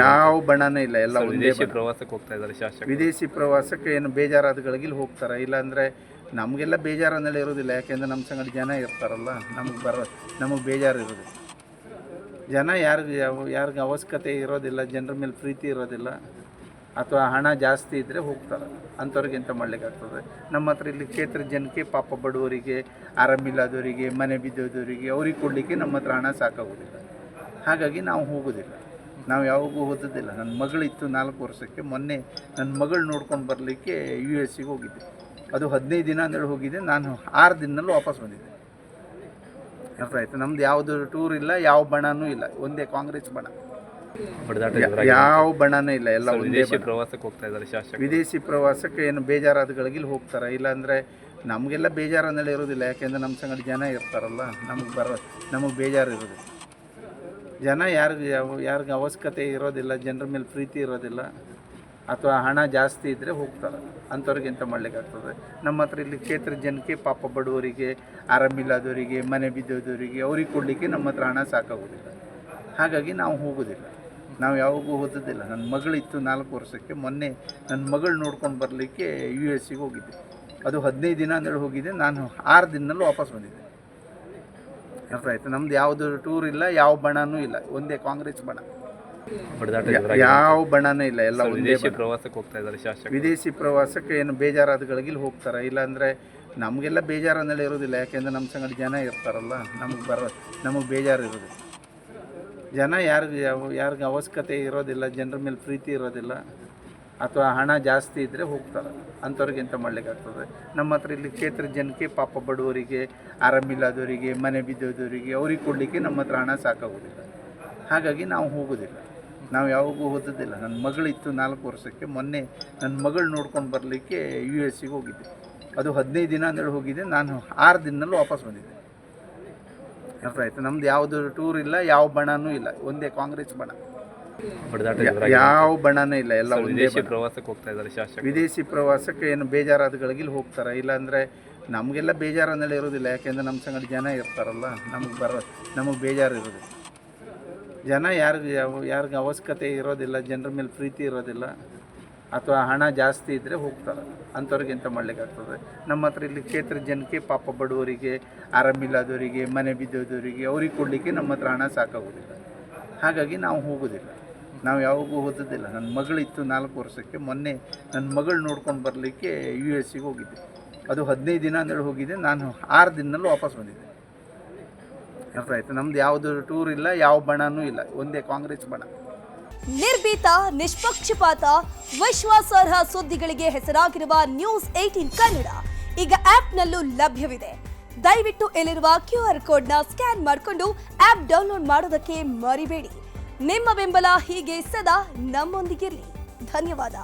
ಯಾವ ಬಣನೂ ಇಲ್ಲ, ಎಲ್ಲ ವಿದೇಶಿ ಪ್ರವಾಸಕ್ಕೆ ಹೋಗ್ತಾ ಇದ್ದಾರೆ ಶಾಸಕ. ವಿದೇಶಿ ಪ್ರವಾಸಕ್ಕೆ ಏನು ಬೇಜಾರಾದಗಳಿಗೆ ಹೋಗ್ತಾರೆ, ಇಲ್ಲಾಂದರೆ ನಮಗೆಲ್ಲ ಬೇಜಾರನ್ನೆಲ್ಲ ಇರೋದಿಲ್ಲ. ಯಾಕೆಂದರೆ ನಮ್ಮ ಸಂಗಡ ಜನ ಇರ್ತಾರಲ್ಲ, ನಮಗೆ ಬೇಜಾರು ಇರೋದಿಲ್ಲ. ಜನ ಯಾರಿಗೆ ಅವಶ್ಯಕತೆ ಇರೋದಿಲ್ಲ, ಜನರ ಮೇಲೆ ಪ್ರೀತಿ ಇರೋದಿಲ್ಲ, ಅಥವಾ ಹಣ ಜಾಸ್ತಿ ಇದ್ದರೆ ಹೋಗ್ತಾರೆ. ಅಂಥವ್ರಿಗೆ ಎಂತ ಮಾಡಲಿಕ್ಕಾಗ್ತದೆ. ನಮ್ಮ ಹತ್ರ ಇಲ್ಲಿ ಕ್ಷೇತ್ರ ಜನಕ್ಕೆ, ಪಾಪ ಬಡವರಿಗೆ, ಆರಾಮಿಲ್ಲದವರಿಗೆ, ಮನೆ ಬಿದ್ದೋದವರಿಗೆ, ಅವ್ರಿಗೆ ಕೊಡಲಿಕ್ಕೆ ನಮ್ಮ ಹತ್ರ ಹಣ ಸಾಕಾಗೋದಿಲ್ಲ. ಹಾಗಾಗಿ ನಾವು ಹೋಗೋದಿಲ್ಲ, ನಾವು ಯಾವಾಗೂ ಓದೋದಿಲ್ಲ. ನನ್ನ ಮಗಳಿತ್ತು 4 ವರ್ಷಕ್ಕೆ. ಮೊನ್ನೆ ನನ್ನ ಮಗಳು ನೋಡ್ಕೊಂಡು ಬರಲಿಕ್ಕೆ US ಹೋಗಿದ್ದೆ. ಅದು 15 ದಿನ ಅಂದೇಳಿ ಹೋಗಿದ್ದೆ. ನಾನು 6 ದಿನದಲ್ಲಿ ವಾಪಸ್ ಬಂದಿದ್ದೆ. ಅರ್ಥ ಆಯಿತು. ನಮ್ದು ಯಾವುದು ಟೂರ್ ಇಲ್ಲ, ಯಾವ ಬಣನೂ ಇಲ್ಲ, ಒಂದೇ ಕಾಂಗ್ರೆಸ್ ಬಣ. ಯಾವ ಬಣನೂ ಇಲ್ಲ, ಎಲ್ಲ ವಿದೇಶಿ ಪ್ರವಾಸಕ್ಕೆ ಹೋಗ್ತಾ ಇದ್ದಾರೆ ಶಾಸಕ. ವಿದೇಶಿ ಪ್ರವಾಸಕ್ಕೆ ಏನು ಬೇಜಾರಾದಗಳಿಗೆ ಹೋಗ್ತಾರೆ, ಇಲ್ಲಾಂದರೆ ನಮಗೆಲ್ಲ ಬೇಜಾರನ್ನೆಲ್ಲ ಇರೋದಿಲ್ಲ. ಯಾಕೆಂದರೆ ನಮ್ಮ ಸಂಗಡ ಜನ ಇರ್ತಾರಲ್ಲ, ನಮಗೆ ಬೇಜಾರು ಇರೋದಿಲ್ಲ. ಜನ ಯಾರಿಗೆ ಅವಶ್ಯಕತೆ ಇರೋದಿಲ್ಲ, ಜನರ ಮೇಲೆ ಪ್ರೀತಿ ಇರೋದಿಲ್ಲ, ಅಥವಾ ಹಣ ಜಾಸ್ತಿ ಇದ್ದರೆ ಹೋಗ್ತಾರೆ. ಅಂಥವ್ರಿಗೆ ಎಂತ ಮಾಡಲಿಕ್ಕಾಗ್ತದೆ. ನಮ್ಮ ಹತ್ರ ಇಲ್ಲಿ ಕ್ಷೇತ್ರ ಜನಕ್ಕೆ, ಪಾಪ ಬಡವರಿಗೆ, ಆರಾಮಿಲ್ಲದವರಿಗೆ, ಮನೆ ಬಿದ್ದೋದವರಿಗೆ, ಅವ್ರಿಗೆ ಕೊಡಲಿಕ್ಕೆ ನಮ್ಮ ಹತ್ರ ಹಣ ಸಾಕಾಗೋದಿಲ್ಲ. ಹಾಗಾಗಿ ನಾವು ಹೋಗೋದಿಲ್ಲ, ನಾವು ಯಾವಾಗೂ ಓದೋದಿಲ್ಲ. ನನ್ನ ಮಗಳಿತ್ತು 4 ವರ್ಷಕ್ಕೆ. ಮೊನ್ನೆ ನನ್ನ ಮಗಳು ನೋಡ್ಕೊಂಡು ಬರಲಿಕ್ಕೆ US ಹೋಗಿದ್ದೆ. ಅದು 15 ದಿನ ಅಂದೇಳಿ ಹೋಗಿದ್ದೆ. ನಾನು 6 ದಿನದಲ್ಲಿ ವಾಪಸ್ ಬಂದಿದ್ದೆ. ಅರ್ಥ ಆಯಿತು. ನಮ್ದು ಯಾವುದು ಟೂರ್ ಇಲ್ಲ, ಯಾವ ಬಣನೂ ಇಲ್ಲ, ಒಂದೇ ಕಾಂಗ್ರೆಸ್ ಬಣ. ಯಾವ ಬಣನೂ ಇಲ್ಲ, ಎಲ್ಲ ವಿದೇಶಿ ಪ್ರವಾಸಕ್ಕೆ ಹೋಗ್ತಾ ಇದ್ದಾರೆ ಶಾಸಕ. ವಿದೇಶಿ ಪ್ರವಾಸಕ್ಕೆ ಏನು ಬೇಜಾರಾದಗಳಿಗೆ ಹೋಗ್ತಾರೆ, ಇಲ್ಲಾಂದರೆ ನಮಗೆಲ್ಲ ಬೇಜಾರನ್ನೆಲ್ಲ ಇರೋದಿಲ್ಲ. ಯಾಕೆಂದರೆ ನಮ್ಮ ಸಂಗಡ ಜನ ಇರ್ತಾರಲ್ಲ, ನಮಗೆ ಬೇಜಾರು ಇರೋದಿಲ್ಲ. ಜನ ಯಾರಿಗೆ ಅವಶ್ಯಕತೆ ಇರೋದಿಲ್ಲ, ಜನರ ಮೇಲೆ ಪ್ರೀತಿ ಇರೋದಿಲ್ಲ, ಅಥವಾ ಹಣ ಜಾಸ್ತಿ ಇದ್ದರೆ ಹೋಗ್ತಾರೆ. ಅಂಥವ್ರಿಗೆ ಎಂತ ಮಾಡಲಿಕ್ಕಾಗ್ತದೆ. ನಮ್ಮ ಹತ್ರ ಇಲ್ಲಿ ಕ್ಷೇತ್ರ ಜನಕ್ಕೆ, ಪಾಪ ಬಡವರಿಗೆ, ಆರಾಮಿಲ್ಲದವರಿಗೆ, ಮನೆ ಬಿದ್ದೋದವರಿಗೆ, ಅವ್ರಿಗೆ ಕೊಡಲಿಕ್ಕೆ ನಮ್ಮ ಹತ್ರ ಹಣ ಸಾಕಾಗೋದಿಲ್ಲ. ಹಾಗಾಗಿ ನಾವು ಹೋಗೋದಿಲ್ಲ, ನಾವು ಯಾವಾಗೂ ಓದೋದಿಲ್ಲ. ನನ್ನ ಮಗಳಿತ್ತು 4 ವರ್ಷಕ್ಕೆ. ಮೊನ್ನೆ ನನ್ನ ಮಗಳು ನೋಡ್ಕೊಂಡು ಬರಲಿಕ್ಕೆ US ಹೋಗಿದ್ದೆ. ಅದು 15 ದಿನ ಅಂದೇಳಿ ಹೋಗಿದ್ದೆ. ನಾನು 6 ದಿನದಲ್ಲಿ ವಾಪಸ್ ಬಂದಿದ್ದೆ. ಅರ್ಥ ಆಯಿತು. ನಮ್ದು ಯಾವುದು ಟೂರ್ ಇಲ್ಲ, ಯಾವ ಬಣನೂ ಇಲ್ಲ, ಒಂದೇ ಕಾಂಗ್ರೆಸ್ ಬಣ. ಯಾವ ಬಣನೂ ಇಲ್ಲ, ಎಲ್ಲ ವಿದೇಶಿ ಪ್ರವಾಸಕ್ಕೆ ಹೋಗ್ತಾ ಇದ್ದಾರೆ ಶಾಸಕ. ವಿದೇಶಿ ಪ್ರವಾಸಕ್ಕೆ ಏನು ಬೇಜಾರಾದಗಳಿಗೆ ಹೋಗ್ತಾರೆ, ಇಲ್ಲಾಂದರೆ ನಮಗೆಲ್ಲ ಬೇಜಾರನ್ನೆಲ್ಲ ಇರೋದಿಲ್ಲ. ಯಾಕೆಂದರೆ ನಮ್ಮ ಸಂಗಡ ಜನ ಇರ್ತಾರಲ್ಲ, ನಮಗೆ ಬೇಜಾರು ಇರೋದಿಲ್ಲ. ಜನ ಯಾರಿಗೆ ಅವಶ್ಯಕತೆ ಇರೋದಿಲ್ಲ, ಜನರ ಮೇಲೆ ಪ್ರೀತಿ ಇರೋದಿಲ್ಲ, ಅಥವಾ ಹಣ ಜಾಸ್ತಿ ಇದ್ದರೆ ಹೋಗ್ತಾರೆ. ಅಂಥವ್ರಿಗೆ ಎಂತ ಮಾಡಲಿಕ್ಕಾಗ್ತದೆ. ನಮ್ಮ ಹತ್ರ ಇಲ್ಲಿ ಕ್ಷೇತ್ರ ಜನಕ್ಕೆ, ಪಾಪ ಬಡವರಿಗೆ, ಆರಾಮಿಲ್ಲದವರಿಗೆ, ಮನೆ ಬಿದ್ದೋದವರಿಗೆ, ಅವ್ರಿಗೆ ಕೊಡಲಿಕ್ಕೆ ನಮ್ಮ ಹತ್ರ ಹಣ ಸಾಕಾಗೋದಿಲ್ಲ. ಹಾಗಾಗಿ ನಾವು ಹೋಗೋದಿಲ್ಲ, ನಾವು ಯಾವಾಗೂ ಓದೋದಿಲ್ಲ. ನನ್ನ ಮಗಳಿತ್ತು 4 ವರ್ಷಕ್ಕೆ. ಮೊನ್ನೆ ನನ್ನ ಮಗಳು ನೋಡ್ಕೊಂಡು ಬರಲಿಕ್ಕೆ US ಹೋಗಿದ್ದೆ. ಅದು 15 ದಿನ ಅಂದೇಳಿ ಹೋಗಿದ್ದೆ. ನಾನು 6 ದಿನದಲ್ಲಿ ವಾಪಸ್ ಬಂದಿದ್ದೆ. ಅರ್ಥ ಆಯಿತು. ನಮ್ದು ಯಾವುದು ಟೂರ್ ಇಲ್ಲ, ಯಾವ ಬಣನೂ ಇಲ್ಲ, ಒಂದೇ ಕಾಂಗ್ರೆಸ್ ಬಣ. ನಿರ್ಭೀತ, ನಿಷ್ಪಕ್ಷಪಾತ, ವಿಶ್ವಾಸಾರ್ಹ ಸುದ್ದಿಗಳಿಗೆ ಹೆಸರಾಗಿರುವ News 18 ಕನ್ನಡ ಈಗ ಆಪ್ನಲ್ಲೂ ಲಭ್ಯವಿದೆ. ದಯವಿಟ್ಟು ಇಲ್ಲಿರುವ QR ಕೋಡ್ನ ಸ್ಕ್ಯಾನ್ ಮಾಡಿಕೊಂಡು ಆಪ್ ಡೌನ್ಲೋಡ್ ಮಾಡೋದಕ್ಕೆ ಮರಿಬೇಡಿ. ನಿಮ್ಮ ಬೆಂಬಲ ಹೀಗೆ ಸದಾ ನಮ್ಮೊಂದಿಗಿರಲಿ. ಧನ್ಯವಾದ.